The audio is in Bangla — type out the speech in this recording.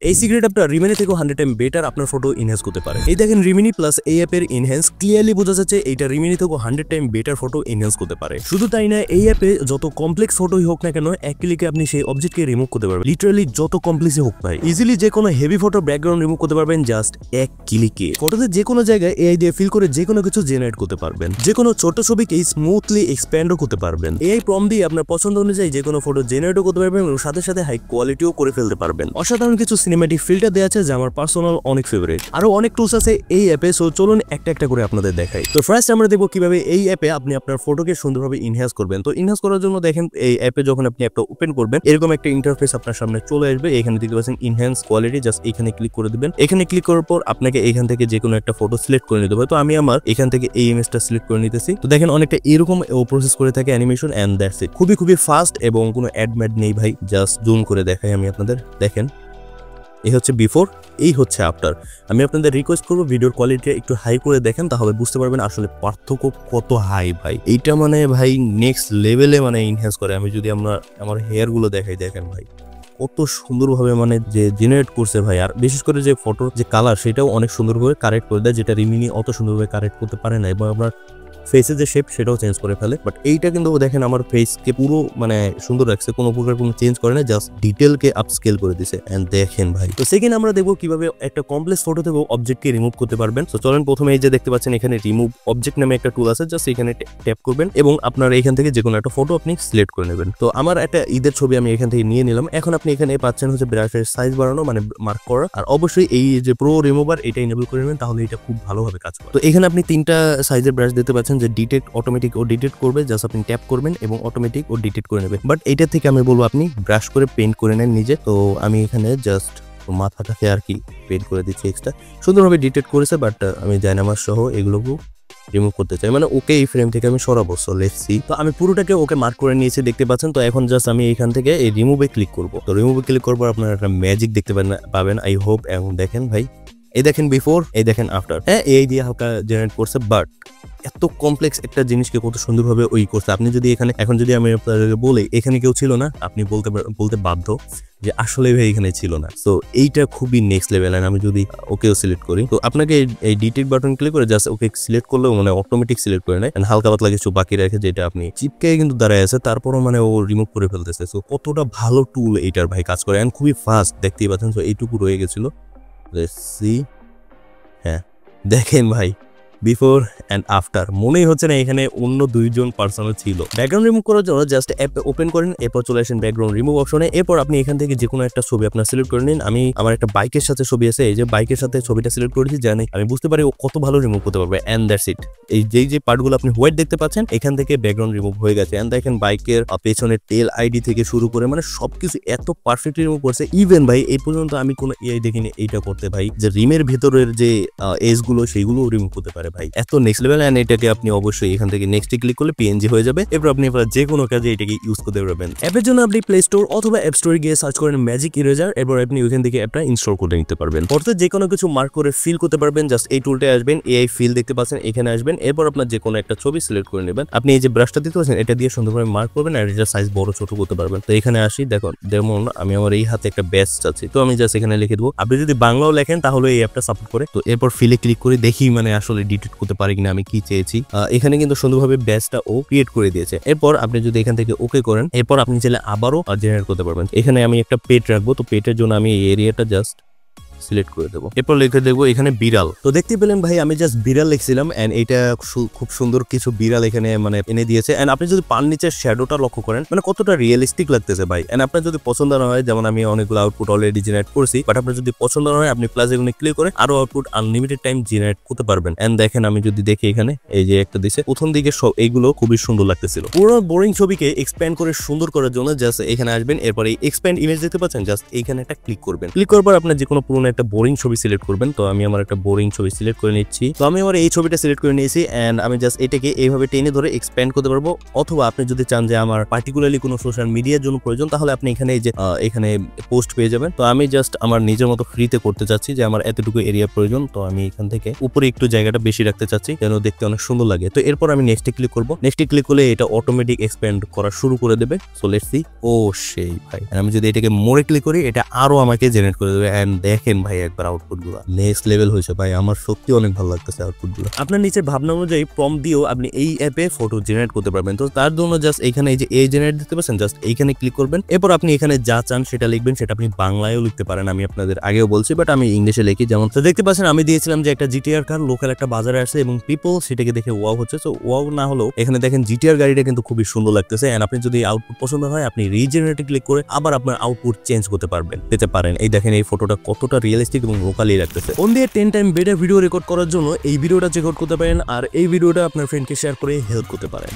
এই সিক্রেট অ্যাপটা রিমিনি থেকেও 100 টাইম বেটার আপনার ফটো এনহ্যান্স করতে পারে। এই দেখেন রিমিনি প্লাস এই অ্যাপের এনহ্যান্স ক্লিয়ারলি বোঝা যাচ্ছে এইটা রিমিনি থেকেও 100 টাইম বেটার ফটো এনহ্যান্স করতে পারে। শুধু তাই না, এই অ্যাপে যত কমপ্লেক্স ফটোই হোক না কেন এক ক্লিকে আপনি সেই অবজেক্টকে রিমুভ করতে পারবেন। লিটারালি যত কমপ্লেক্সই হোক ভাই, ইজিলি যে কোনো হেভি ফটো ব্যাকগ্রাউন্ড রিমুভ করতে পারবেন জাস্ট এক ক্লিকে। ফটোতে যে কোনো জায়গায় এআই দিয়ে ফিল করে যে কোনো কিছু জেনারেট করতে পারবেন। যে কোনো ছোট ছবিকে স্মুথলি এক্সপ্যান্ডও করতে পারবেন। এআই প্রম্পট দিয়ে আপনার পছন্দ অনুযায়ী যে কোনো ফটো জেনারেটও করতে পারবেন এবং সাথে সাথে হাই কোয়ালিটিও করে ফেলতে পারবেন। অসাধারণ কিছু সিনেম্যাটিক ফিল্টার দেওয়া আছে যা আমার পার্সোনাল অনেক ফেভারিট। আরো অনেক টুলস আছে এই অ্যাপে, সো চলুন একটা একটা করে আপনাদের দেখাই। তো ফার্স্ট আমরা দেখবো কিভাবে এই অ্যাপে আপনি আপনার ফটোকে সুন্দরভাবে ইনহ্যান্স করবেন। তো ইনহ্যান্স করার জন্য দেখেন এই অ্যাপে যখন আপনি অ্যাপটা ওপেন করবেন এরকম একটা ইন্টারফেস আপনার সামনে চলে আসবে। এখানে দেখতে পাচ্ছেন ইনহ্যান্স কোয়ালিটি, জাস্ট এখানে ক্লিক করে দিবেন। এখানে ক্লিক করার পর আপনাকে এখান থেকে যে কোনো একটা ফটো সিলেক্ট করে নিতে হবে। তো আমি আমার এখান থেকে এই ইমেজটা সিলেক্ট করে নিতেছি। তো দেখেন অনেকটা এরকম ও প্রসেস করে থাকে অ্যানিমেশন এন্ড দ্যাটস ইট। খুবই ফাস্ট এবং কোনো অ্যাড ম্যাড নেই ভাই। জাস্ট জুম করে দেখাই আমি আপনাদের। দেখেন এই হচ্ছে বিফোর, এই হচ্ছে আফটার। আমি আপনাদের রিকোয়েস্ট করবো ভিডিওর কোয়ালিটি একটু হাই করে দেখেন, তাহলে বুঝতে পারবেন আসলে পার্থক্য কত হাই ভাই। এইটা মানে ভাই নেক্সট লেভেলে মানে ইনহ্যান্স করে। আমি যদি আমার হেয়ার গুলো দেখাই, দেখেন ভাই কত সুন্দরভাবে মানে যে জেনারেট করছে ভাই। আর বিশেষ করে যে ফটোর যে কালার সেটাও অনেক সুন্দরভাবে কারেক্ট করে দেয়, যেটা রিমিনি অত সুন্দরভাবে কারেক্ট করতে পারে না। এবং আপনার ফেসের যে শেপ সেটাও চেঞ্জ করে ফেলে। বাট এইটা কিন্তু দেখেন আমার ফেসকে পুরো মানে সুন্দর রাখছে, কোনো প্রকার কোনো চেঞ্জ করে না, জাস্ট ডিটেলকে আপস্কেল করে দিছে। এন্ড দেখেন ভাই, তো সেকেন্ড আমরা দেখবো কিভাবে একটা কমপ্লেক্স ফটো থেকে অবজেক্টকে রিমুভ করতে পারবেন। তো চলেন প্রথমে এই যে দেখতে পাচ্ছেন এখানে রিমুভ অবজেক্ট নামে একটা টুল আছে, জাস্ট এখানে ট্যাপ করবেন এবং আপনার এখান থেকে যে কোনো একটা ফটো আপনি সিলেক্ট করে নেবেন। তো আমার একটা ঈদের ছবি আমি এখান থেকে নিয়ে নিলাম। এখন আপনি এখানে পাচ্ছেন হচ্ছে ব্রাশের সাইজ বাড়ানো, মানে মার্ক করা। আর অবশ্যই এই যে প্রো রিমুভার এটা ইনেবল করে নেবেন, তাহলে এটা খুব ভালোভাবে কাজ করে। তো এখানে আপনি তিনটা সাইজের ব্রাশ দেখতে পাচ্ছেন যে ডিটেক্ট, অটোমেটিক ও ডিটেক্ট করবে। জাস্ট আপনি ট্যাপ করবেন এবং অটোমেটিক ও ডিটেক্ট করে নেবে। বাট এটা থেকে আমি বলবো আপনি ব্রাশ করে পেইন্ট করে নেন নিজে। তো আমি এখানে জাস্ট মাথাটাকে আর কি পেইন্ট করে দিচ্ছি এক্সট্রা। সুন্দরভাবে ডিটেক্ট করেছে, বাট আমি জায়নামাজ সহ এগুলোকেও রিমুভ করতে চাই, মানে ওকে এই ফ্রেম থেকে আমি সরাবো। So let's see. তো আমি পুরোটাকে ওকে মার্ক করে নিয়েছি দেখতে পাচ্ছেন। তো এখন জাস্ট আমি এখান থেকে এই রিমুভে ক্লিক করব। তো রিমুভে ক্লিক করবো আপনার একটা ম্যাজিক দেখতে পাবেন আই হোপ। এবং দেখেন ভাই, এই দেখেন বিফোর, এই দেখেন আফটার। হ্যাঁ এই দিয়ে হালকা জেনারেট করছে, বাট এত কমপ্লেক্স একটা জিনিসকে কত সুন্দরভাবে ওই করছে। আপনি যদি এখানে এখন যদি আমি আপনাদেরকে বলি এখানে কেউ ছিল না, আপনি বলতে বাধ্য যে আসলে ভাই এখানে ছিল না। সো এইটা খুবই নেক্সট লেভেল। আর আমি যদি ওকেও সিলেক্ট করি, তো আপনাকে এই ডিটেক্ট বাটন ক্লিক করে জাস্ট ওকে সিলেক্ট করলেও মানে অটোমেটিক সিলেক্ট করে নেয়। হালকা পাতলা কিছু বাকি রাখে যেটা আপনি চিপকে কিন্তু দাঁড়ায় আছে, তারপরও মানে ও রিমুভ করে ফেলতেছে। সো কতটা ভালো টুল এইটার ভাই কাজ করে, এন্ড খুবই ফাস্ট দেখতেই পাচ্ছেন। সো এইটুকু রয়ে গেছিল, লেটস সি। হ্যাঁ দেখেন ভাই বিফোর অ্যান্ড আফটার। মনেই হচ্ছে না এখানে অন্য দুইজন পার্সনও ছিল। ব্যাকগ্রাউন্ড রিমুভ করার জন্য জাস্ট অ্যাপ ওপেন করেন, এরপর চলে আসেন ব্যাকগ্রাউন্ড রিমুভ অপশনে। এরপর আপনি এখান থেকে যে কোনো একটা ছবি আপনার সিলেক্ট করে নিন। আমি আমার একটা বাইকের সাথে ছবি আছে, এই যে বাইকের সাথে ছবিটা সিলেক্ট করেছি, জানি আমি বুঝতে পারি ও কত ভালো রিমুভ করতে পারবে। And that's it. এই যে পার্টগুলো আপনি হোয়াইট দেখতে পাচ্ছেন এখান থেকে ব্যাকগ্রাউন্ড রিমুভ হয়ে গেছে। অ্যান্ড দেখেন বাইকের পেছনের টেল আইডি থেকে শুরু করে মানে সবকিছু এত পারফেক্টলি রিমুভ করছে। ইভেন ভাই এই পর্যন্ত আমি কোনো এআই দেখিনি এইটা করতে ভাই, যে রিমের ভেতরের যে এজ গুলো সেইগুলো রিমুভ করতে পারে ভাই। এত নেক্সট লেভেল। এন্ড এটাকে আপনি অবশ্যই এখান থেকে নেক্সটে ক্লিক করলে পিএনজি হয়ে যাবে। এরপর আপনি যে কোনো কাজে এটাকে ইউজ করতে পারবেন। অ্যাপের জন্য আপনি প্লে স্টোর অথবা অ্যাপ স্টোরে গিয়ে সার্চ করেন ম্যাজিক ইরেজার। এরপর আপনি ওইখান থেকে অ্যাপটা ইনস্টল করে নিতে পারবেন। অর্থাৎ যে কোনো কিছু মার্ক করে ফিল করতে পারবেন। জাস্ট এই টুলটায় আসবেন, এআই ফিল দেখতে পাচ্ছেন, এখানে আসবেন। এরপর আপনার যে কোনো একটা ছবি সিলেক্ট করে নেবেন। আপনি এই যে ব্রাশটা দিতে পাচ্ছেন এটা দিয়ে সুন্দরভাবে মার্ক করবেন আর এটার সাইজ বড় ছোট করতে পারবেন। তো এখানে আসি, দেখুন যেমন আমি আমার এই হাতে একটা ব্যাচ চাচ্ছি, তো আমি জাস্ট এখানে লিখে দেবো। আপনি যদি বাংলাও লেখেন তাহলে এই অ্যাপটা সাপোর্ট করে। তো এরপর ফিলে ক্লিক করে দেখি মানে আসলে ডিটেক্ট করতে পারি কিনা আমি কি চেয়েছি। এখানে কিন্তু সুন্দরভাবে ব্যাচটা ও ক্রিয়েট করে দিয়েছে। এরপর আপনি যদি এখান থেকে ওকে করেন, এরপর আপনি চাইলে আবারও জেনারেট করতে পারবেন। এখানে আমি একটা পেট রাখবো, তো পেটের জন্য আমি এই এরিয়াটা জাস্ট সিলেক্ট করে দেবো। এরপর লিখে দেবো এখানে বিড়াল। তো দেখতে পেলেন ভাই আমি জাস্ট বিড়াল লিখছিলাম এন্ড এটা খুব সুন্দর কিছু বিড়াল এখানে মানে এনে দিয়েছে। এন্ড আপনি যদি পান নিচের শ্যাডোটা লক্ষ্য করেন মানে কতটা রিয়েলিস্টিক লাগতেছে ভাই। এন্ড আপনার যদি পছন্দ না হয়, যেমন আমি অনেকগুলো আউটপুট অলরেডি জেনারেট করছি, বাট আপনার যদি পছন্দ না হয় আপনি প্লাস এখানে ক্লিক করে আরো আউটপুট আনলিমিটেড টাইম জেনারেট করতে পারবেন। এন্ড দেখেন আমি যদি দেখি এখানে এই যে একটা দিছে প্রথম দিকে সব এইগুলো খুবই সুন্দর লাগতেছিল। পুরো বোরিং ছবিকে এক্সপ্যান্ড করে সুন্দর করার জন্য জাস্ট এখানে আসবেন। এরপর এই এক্সপ্যান্ড ইমেজ দেখতে পাচ্ছেন, জাস্ট এখানে একটা ক্লিক করবেন। ক্লিক করার পর আপনার যে কোনো পুরোনো একটা বোরিং ছবি সিলেক্ট করবেন। তো আমি আমার একটা বোরিং ছবি সিলেক্ট করে নিচ্ছি। তো আমি আমার এই ছবিটা সিলেক্ট করে নিয়েছি এন্ড আমি জাস্ট এটাকে এইভাবে টেনে ধরে এক্সপ্যান্ড করতে পারবো। অথবা আপনি যদি চান যে আমার পার্টিকুলারলি কোনো সোশ্যাল মিডিয়ার জন্য প্রয়োজন, তাহলে আপনি এখানে এই যে এখানে পোস্ট পেয়ে যাবেন। তো আমি জাস্ট আমার নিজের মতো ফ্রিতে করতে চাচ্ছি যে আমার এতটুকু এরিয়া প্রয়োজন। তো আমি এখান থেকে উপরে একটু জায়গাটা বেশি রাখতে চাচ্ছি যেন দেখতে অনেক সুন্দর লাগে। তো এরপর আমি নেক্সটে ক্লিক করবো। নেক্সটে ক্লিক করলে এটা অটোমেটিক এক্সপ্যান্ড করা শুরু করে দেবে। So let's see. ও সেই ভাই, আমি যদি এটাকে মোড়ে ক্লিক করি এটা আরো আমাকে জেনারেট করে দেবে। এন্ড দেখেন ভাই একবার আউটপুট গুলো নেক্সট লেভেল হয়েছে ভাই, আমার সত্যি অনেক ভালো লাগতেছে আউটপুট গুলো। আপনার নিচের ভাবনা অনুযায়ী প্রম্পট দিয়েও আপনি এই অ্যাপে ফটো জেনারেট করতে পারবেন। তো তার জন্য জাস্ট এখানে এই যে এই জেনারেট দিতে পারছেন, জাস্ট এইখানে ক্লিক করবেন। এরপর আপনি এখানে যা চান সেটা লিখবেন। সেটা আপনি বাংলায়ও লিখতে পারেন, আমি আপনাদের আগেও বলছি, বাট আমি ইংলিশে লিখি। যেমন তো দেখতে পাচ্ছেন আমি দিয়েছিলাম যে একটা জিটিআর কার লোকাল একটা বাজারে আসছে এবং পিপল সেটাকে দেখে ওয়াও হচ্ছে। তো ওয়াও না হলেও এখানে দেখেন জিটিআর গাড়িটা কিন্তু খুবই সুন্দর লাগতেছে। এন্ড আপনি যদি আউটপুট পছন্দ হয় আপনি রিজেনারেটে ক্লিক করে আবার আপনার আউটপুট চেঞ্জ করতে পেতে পারেন। এই দেখেন এই ফটোটা কতটা রিয়েলিস্টিক এবং লোকালি লাগতেছে। ফোন দিয়ে 10 টাইম বেটার ভিডিও রেকর্ড করার জন্য এই ভিডিওটা চেক আউট করতে পারেন আর এই ভিডিওটা আপনার ফ্রেন্ডকে শেয়ার করে হেল্প করতে পারেন।